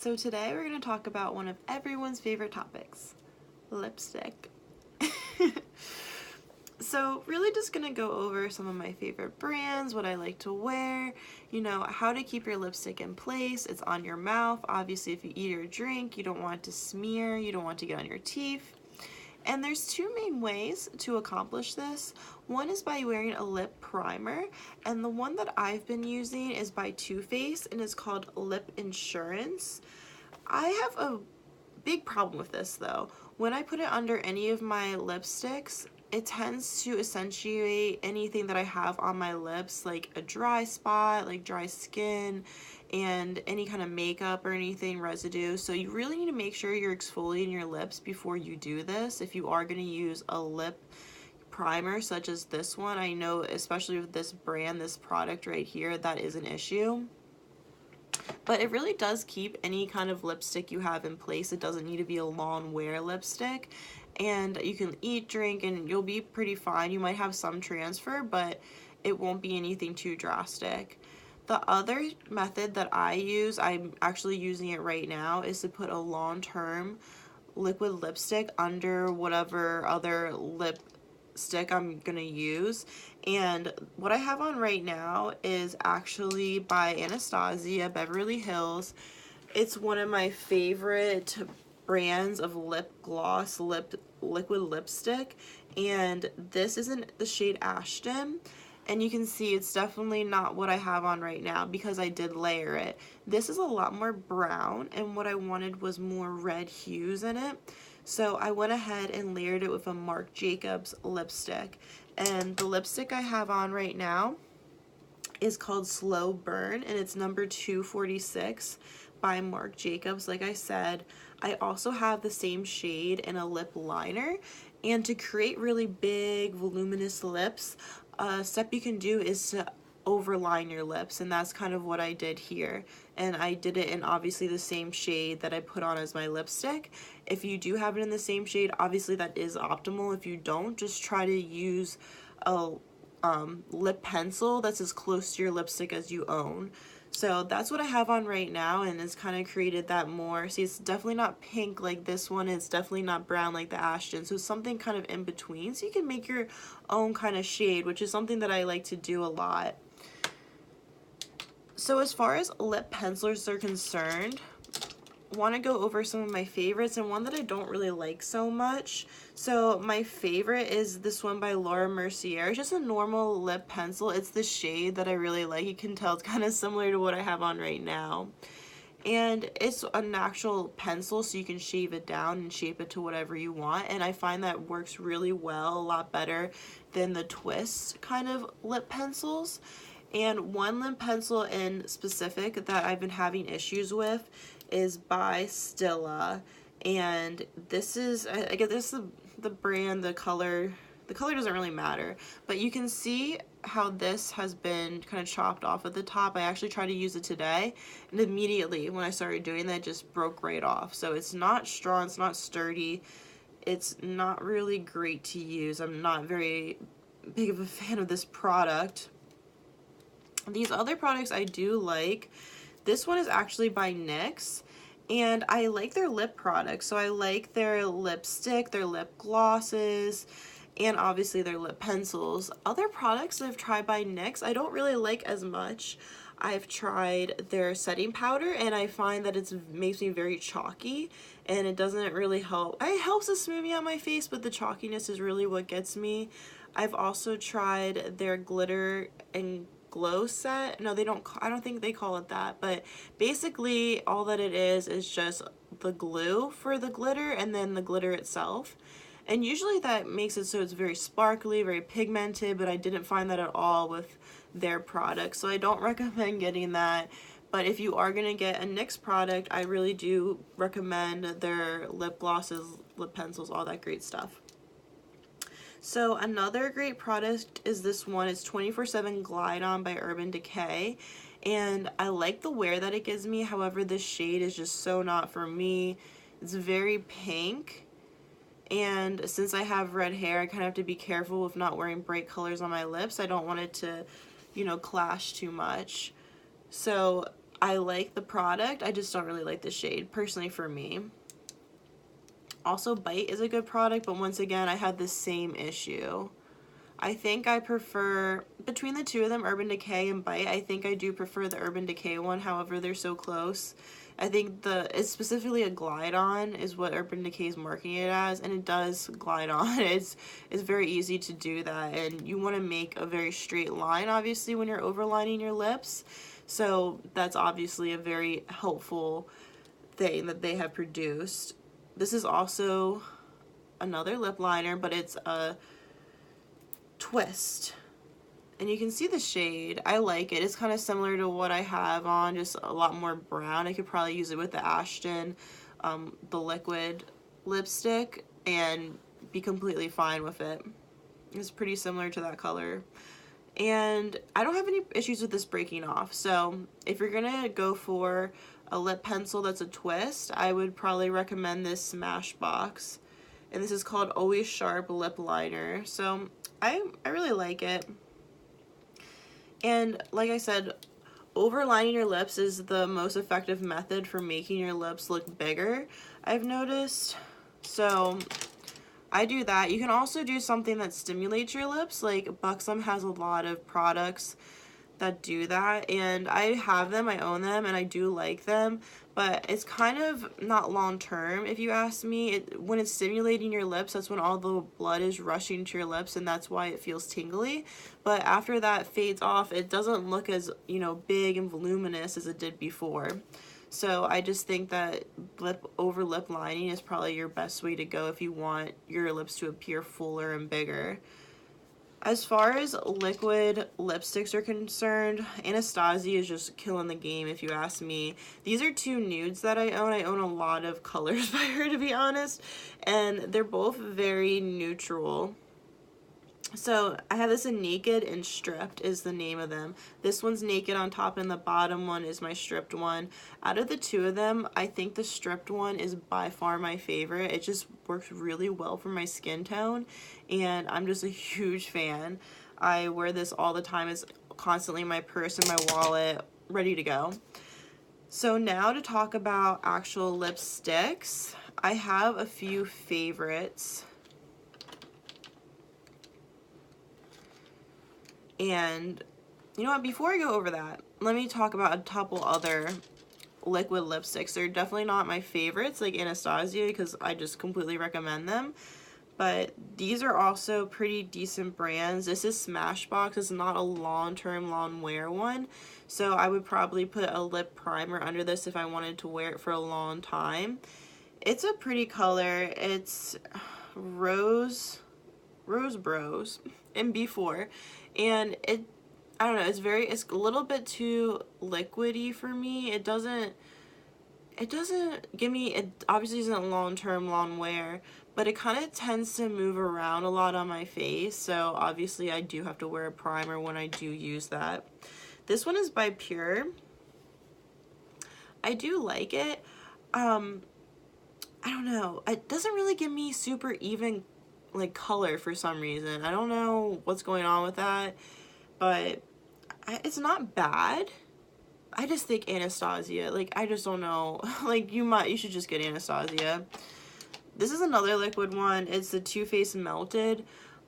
So today we're going to talk about one of everyone's favorite topics, lipstick. So really just going to go over some of my favorite brands, what I like to wear, how to keep your lipstick in place. It's on your mouth. Obviously, if you eat or drink, you don't want it to smear, you don't want it to get on your teeth. And there's two main ways to accomplish this. One is by wearing a lip primer, and the one that I've been using is by Too Faced, and it's called Lip Insurance. I have a big problem with this though. When I put it under any of my lipsticks, it tends to accentuate anything that I have on my lips, like a dry spot, like dry skin, and any kind of makeup or anything residue. So you really need to make sure you're exfoliating your lips before you do this. If you are going to use a lip primer such as this one, I know especially with this brand, this product right here, that is an issue. But it really does keep any kind of lipstick you have in place. It doesn't need to be a long wear lipstick. And you can eat, drink, and you'll be pretty fine. You might have some transfer, but it won't be anything too drastic. The other method that I use, I'm actually using it right now, is to put a long-term liquid lipstick under whatever other lipstick I'm gonna use. And what I have on right now is actually by Anastasia Beverly Hills. It's one of my favorite brands of lip gloss liquid lipstick, and this is in the shade Ashton, and you can see it's definitely not what I have on right now because I did layer it. This is a lot more brown, and what I wanted was more red hues in it, so I went ahead and layered it with a Marc Jacobs lipstick. And the lipstick I have on right now is called Slow Burn, and it's number 246 by Marc Jacobs. Like I said, I also have the same shade in a lip liner, and to create really big voluminous lips, a step you can do is to overline your lips, and that's kind of what I did here. And I did it in obviously the same shade that I put on as my lipstick. If you do have it in the same shade, obviously that is optimal. If you don't, just try to use a lip pencil that's as close to your lipstick as you own. So that's what I have on right now, and it's kind of created that more. See, it's definitely not pink like this one. It's definitely not brown like the Ashton. So something kind of in between. So you can make your own kind of shade, which is something that I like to do a lot. So as far as lip pencilers are concerned, I want to go over some of my favorites and one that I don't really like so much. So my favorite is this one by Laura Mercier. It's just a normal lip pencil. It's the shade that I really like. You can tell it's kind of similar to what I have on right now. And it's an actual pencil, so you can shave it down and shape it to whatever you want. And I find that works really well, a lot better than the twist kind of lip pencils. And one lip pencil in specific that I've been having issues with is by Stila, and this is, I guess this is the brand, the color doesn't really matter, but you can see how this has been kind of chopped off at the top. I actually tried to use it today, and immediately when I started doing that, it just broke right off. So it's not strong, it's not sturdy, it's not really great to use. I'm not very big of a fan of this product. These other products I do like. This one is actually by NYX, and I like their lip products. So I like their lipstick, their lip glosses, and obviously their lip pencils. Other products I've tried by NYX I don't really like as much. I've tried their setting powder, and I find that it makes me very chalky, and it doesn't really help. It helps to smooth me out my face, but the chalkiness is really what gets me. I've also tried their glitter and glow set. No, they don't, I don't think they call it that, but basically all that it is just the glue for the glitter and then the glitter itself. And usually that makes it so it's very sparkly, very pigmented, but I didn't find that at all with their product, so I don't recommend getting that. But if you are going to get a NYX product, I really do recommend their lip glosses, lip pencils, all that great stuff. So another great product is this one. It's 24/7 Glide On by Urban Decay, and I like the wear that it gives me. However, this shade is just so not for me. It's very pink, and since I have red hair, I kind of have to be careful with not wearing bright colors on my lips. I don't want it to, clash too much. So I like the product, I just don't really like the shade, personally for me. Also, Bite is a good product, but once again, I had the same issue. I think I prefer, between the two of them, Urban Decay and Bite, I think I do prefer the Urban Decay one, however, they're so close. I think it's specifically a glide on is what Urban Decay is marketing it as, and it does glide on. It's very easy to do that, and you want to make a very straight line, obviously, when you're overlining your lips. So that's obviously a very helpful thing that they have produced. This is also another lip liner, but it's a twist. And you can see the shade. I like it. It's kind of similar to what I have on, just a lot more brown. I could probably use it with the Ashton, the liquid lipstick, and be completely fine with it. It's pretty similar to that color. And I don't have any issues with this breaking off. So if you're gonna go for a lip pencil that's a twist, I would probably recommend this Smashbox. And this is called Always Sharp Lip Liner. So I really like it. And like I said, overlining your lips is the most effective method for making your lips look bigger, I've noticed. So I do that. You can also do something that stimulates your lips. Like Buxom has a lot of products that do that, and I have them, I own them, and I do like them, but it's kind of not long term if you ask me. When it's stimulating your lips, that's when all the blood is rushing to your lips, and that's why it feels tingly. But after that fades off, it doesn't look as, you know, big and voluminous as it did before. So I just think that lip lining is probably your best way to go if you want your lips to appear fuller and bigger. As far as liquid lipsticks are concerned, Anastasia is just killing the game if you ask me. These are two nudes that I own. I own a lot of colors by her, to be honest, and they're both very neutral. So I have this in Naked and Stripped is the name of them. This one's naked on top and the bottom one is my stripped one. Out of the two of them, I think the stripped one is by far my favorite. It just works really well for my skin tone, and I'm just a huge fan. I wear this all the time. It's constantly in my purse and my wallet, ready to go. So now to talk about actual lipsticks, I have a few favorites. And you know what, before I go over that, let me talk about a couple other liquid lipsticks. They're definitely not my favorites like Anastasia, because I just completely recommend them, but these are also pretty decent brands. This is Smashbox. It's not a long-term, long-wear one, so I would probably put a lip primer under this if I wanted to wear it for a long time. It's a pretty color. It's Rose Bros in B4, and I don't know, it's a little bit too liquidy for me. It doesn't give me, it obviously isn't long-term, long wear, but it kind of tends to move around a lot on my face, so obviously I do have to wear a primer when I do use that. This one is by Pure. I do like it. I don't know, it doesn't really give me super even like color for some reason. I don't know what's going on with that, but it's not bad. I just think Anastasia, like, I just don't know. Like, you should just get Anastasia. This is another liquid one. It's the Too Faced Melted,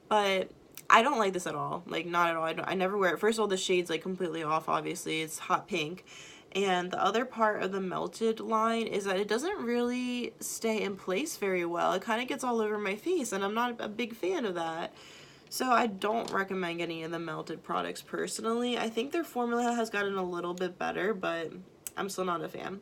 but I don't like this at all. Like, not at all. I never wear it. First of all, the shade's like completely off, obviously. It's hot pink. And the other part of the Melted line is that it doesn't really stay in place very well. It kind of gets all over my face, and I'm not a big fan of that. So I don't recommend getting any of the Melted products personally. I think their formula has gotten a little bit better, but I'm still not a fan.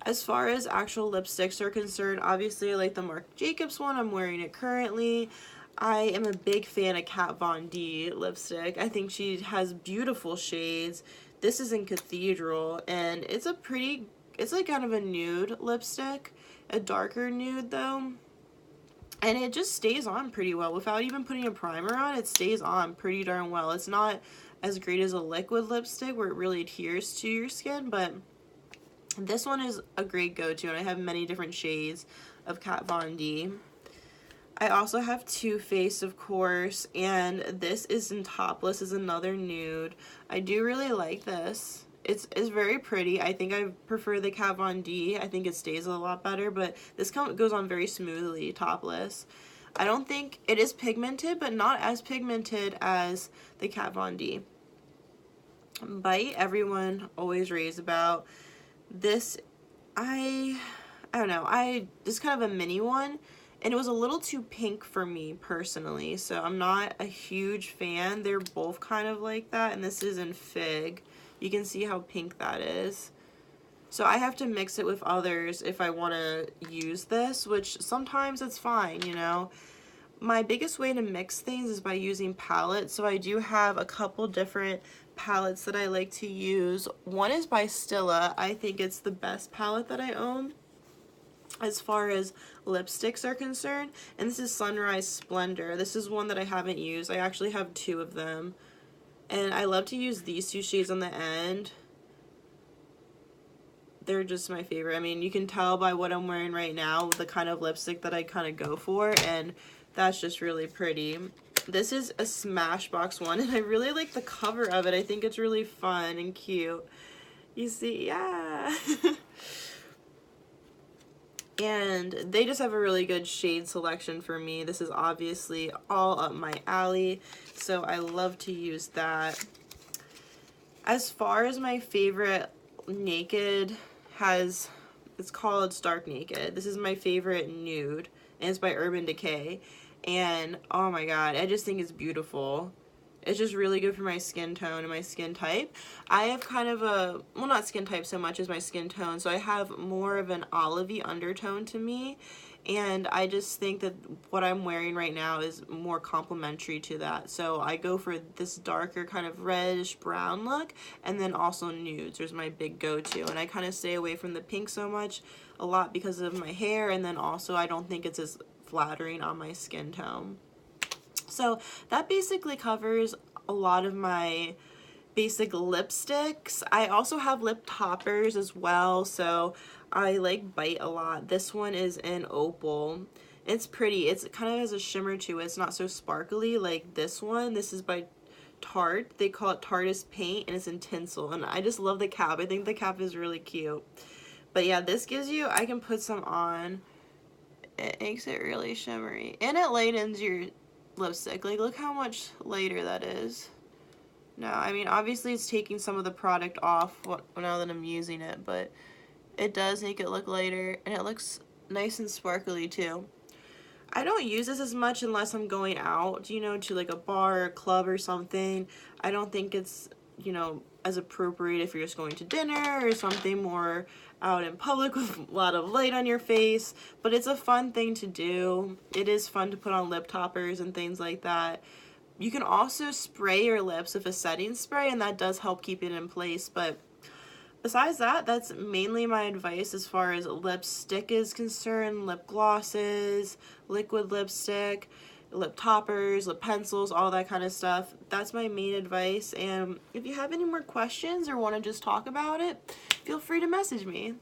As far as actual lipsticks are concerned, obviously I like the Marc Jacobs one. I'm wearing it currently. I am a big fan of Kat Von D lipstick. I think she has beautiful shades. This is in Cathedral, and it's like kind of a nude lipstick, a darker nude though. And it just stays on pretty well. Without even putting a primer on, it stays on pretty darn well. It's not as great as a liquid lipstick where it really adheres to your skin, but this one is a great go-to, and I have many different shades of Kat Von D. I also have Too Faced, of course, and this is in Topless, is another nude. I do really like this. It's very pretty. I think I prefer the Kat Von D. I think it stays a lot better, but this goes on very smoothly topless. I don't think it is pigmented, but not as pigmented as the Kat Von D. Bite, everyone always raves about. This, I don't know, this is kind of a mini one, and it was a little too pink for me personally, so I'm not a huge fan. They're both kind of like that, and this is in Fig. You can see how pink that is. So I have to mix it with others if I want to use this, which sometimes it's fine, you know. My biggest way to mix things is by using palettes. So I do have a couple different palettes that I like to use. One is by Stila. I think it's the best palette that I own as far as lipsticks are concerned. And this is Sunrise Splendor. This is one that I haven't used. I actually have 2 of them. And I love to use these 2 shades on the end. They're just my favorite. I mean, you can tell by what I'm wearing right now, the kind of lipstick that I kind of go for, and that's just really pretty. This is a Smashbox one, and I really like the cover of it. I think it's really fun and cute. You see, yeah. And they just have a really good shade selection for me. This is obviously all up my alley, so I love to use that. As far as my favorite Naked it's called Stark Naked. This is my favorite nude, and it's by Urban Decay. And oh my god, I just think it's beautiful. It's just really good for my skin tone and my skin type. I have kind of a, well, not skin type so much as my skin tone, so I have more of an olivey undertone to me, and I just think that what I'm wearing right now is more complementary to that. So I go for this darker kind of reddish brown look, and then also nudes. There's my big go-to, and I kind of stay away from the pink so much a lot because of my hair, and then also I don't think it's as flattering on my skin tone. So that basically covers a lot of my basic lipsticks. I also have lip toppers as well, so I like Bite a lot. This one is in Opal. It's pretty. It kind of has a shimmer to it. It's not so sparkly like this one. This is by Tarte. They call it Tarteist Paint, and it's in tinsel, and I just love the cap. I think the cap is really cute. But yeah, this gives you, I can put some on. It makes it really shimmery, and it lightens your lipstick. Like, look how much lighter that is. No, I mean, obviously it's taking some of the product off now that I'm using it, but it does make it look lighter, and it looks nice and sparkly too. I don't use this as much unless I'm going out, you know, to like a bar or club or something. I don't think it's, you know, as appropriate if you're just going to dinner or something more out in public with a lot of light on your face, but it's a fun thing to do. It is fun to put on lip toppers and things like that. You can also spray your lips with a setting spray, and that does help keep it in place, but besides that, that's mainly my advice as far as lipstick is concerned. Lip glosses, liquid lipstick, lip toppers, lip pencils, all that kind of stuff. That's my main advice, and if you have any more questions or want to just talk about it, feel free to message me.